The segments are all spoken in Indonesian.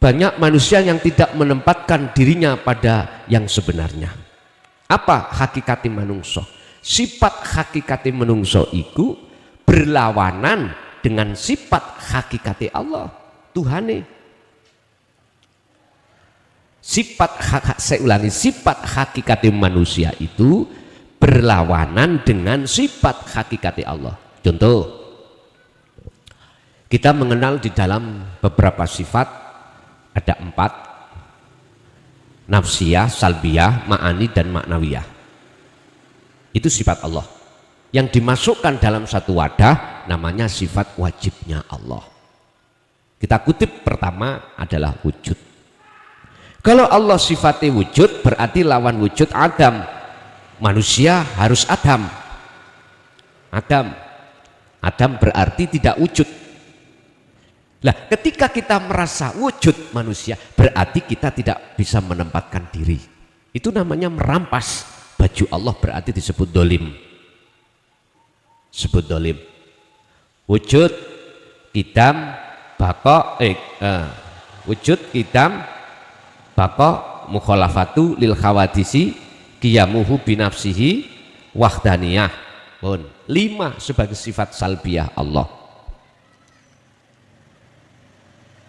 banyak manusia yang tidak menempatkan dirinya pada yang sebenarnya. Apa hakikati manungso? Sifat hakikati manungso itu berlawanan dengan sifat hakikati Allah, Tuhane. Saya ulangi, sifat hakikati manusia itu berlawanan dengan sifat hakikati Allah. Contoh, kita mengenal di dalam beberapa sifat ada 4: nafsiyah, salbiyah, ma'ani, dan maknawiyah. Itu sifat Allah yang dimasukkan dalam satu wadah, namanya sifat wajibnya Allah. Kita kutip pertama adalah wujud. Kalau Allah sifatnya wujud, berarti lawan wujud Adam. Manusia harus Adam. Adam berarti tidak wujud. Nah, ketika kita merasa wujud manusia, berarti kita tidak bisa menempatkan diri. Itu namanya merampas baju Allah, berarti disebut dolim. Sebut dolim. Wujud, kidam, bako, wujud, kidam, bako, mukhalafatu lil khawadisi, qiyamuhu binafsihi, wahdaniyah. 5 sebagai sifat salbiyah Allah.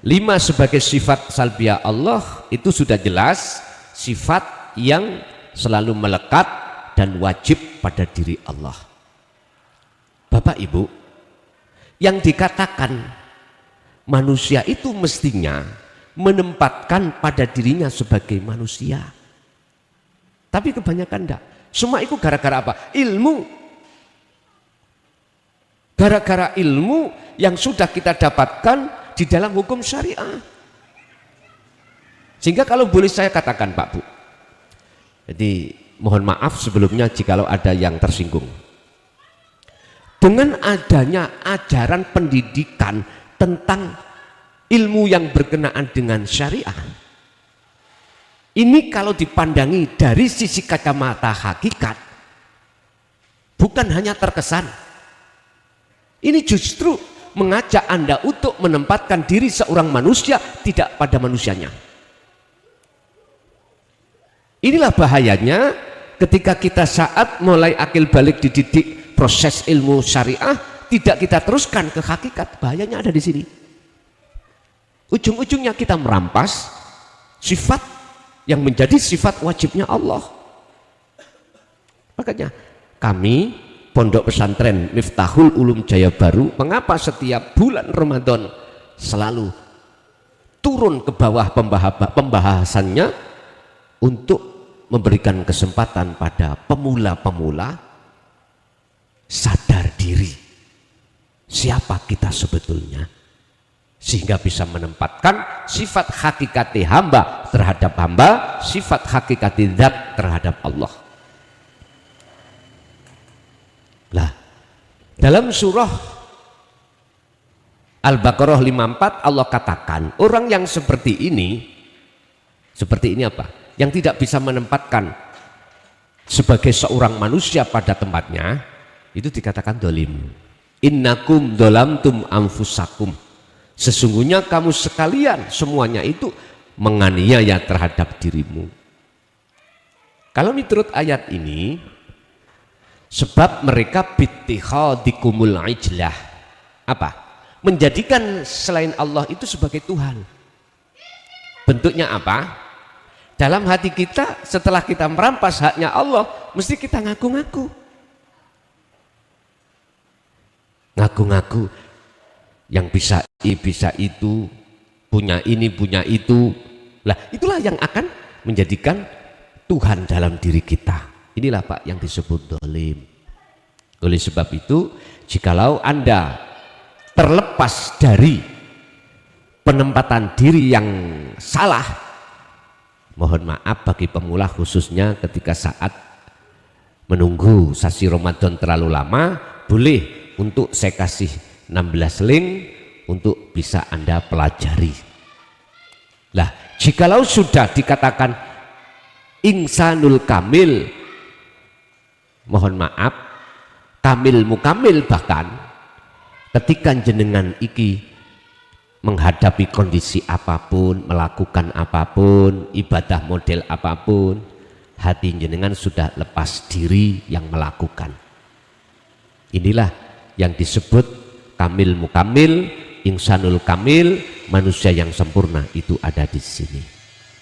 5 sebagai sifat salbiyah Allah itu sudah jelas sifat yang selalu melekat dan wajib pada diri Allah. Bapak Ibu, yang dikatakan manusia itu mestinya menempatkan pada dirinya sebagai manusia, tapi kebanyakan enggak. Semua itu gara-gara apa? Ilmu. Gara-gara ilmu yang sudah kita dapatkan di dalam hukum syariah. Sehingga kalau boleh saya katakan Pak Bu, jadi mohon maaf sebelumnya jikalau ada yang tersinggung. Dengan adanya ajaran pendidikan tentang ilmu yang berkenaan dengan syariah, ini kalau dipandangi dari sisi kacamata hakikat, bukan hanya terkesan, ini justru mengajak Anda untuk menempatkan diri seorang manusia tidak pada manusianya. Inilah bahayanya ketika kita saat mulai akil balik dididik proses ilmu syariah, tidak kita teruskan ke hakikat. Bahayanya ada di sini. Ujung-ujungnya kita merampas sifat yang menjadi sifat wajibnya Allah. Makanya kami Pondok Pesantren Miftahul Ulum Jaya Baru, mengapa setiap bulan Ramadan selalu turun ke bawah pembahasannya untuk memberikan kesempatan pada pemula-pemula sadar diri siapa kita sebetulnya, sehingga bisa menempatkan sifat hakikati hamba terhadap hamba, sifat hakikati zat terhadap Allah. Lah, dalam surah Al-Baqarah 54 Allah katakan orang yang seperti ini apa? Yang tidak bisa menempatkan sebagai seorang manusia pada tempatnya, itu dikatakan dolim. Innakum dolamtum anfusakum, sesungguhnya kamu sekalian semuanya itu menganiaya terhadap dirimu. Kalau menurut ayat ini, sebab mereka bittikhadikumul ijlah, apa? Menjadikan selain Allah itu sebagai Tuhan. Bentuknya apa? Dalam hati kita setelah kita merampas haknya Allah, mesti kita ngaku-ngaku. Ngaku-ngaku yang bisa itu, punya ini, punya itu. Lah, itulah yang akan menjadikan Tuhan dalam diri kita. Inilah Pak yang disebut dolim. Oleh sebab itu, jikalau Anda terlepas dari penempatan diri yang salah, mohon maaf bagi pemula khususnya ketika saat menunggu sasi Ramadan terlalu lama, boleh untuk saya kasih 16 link untuk bisa Anda pelajari. Lah, jikalau sudah dikatakan insanul kamil, mohon maaf, kamil mukamil, bahkan ketika jenengan iki menghadapi kondisi apapun, melakukan apapun, ibadah model apapun, hati jenengan sudah lepas diri yang melakukan. Inilah yang disebut kamil mukamil, insanul kamil, manusia yang sempurna itu ada di sini.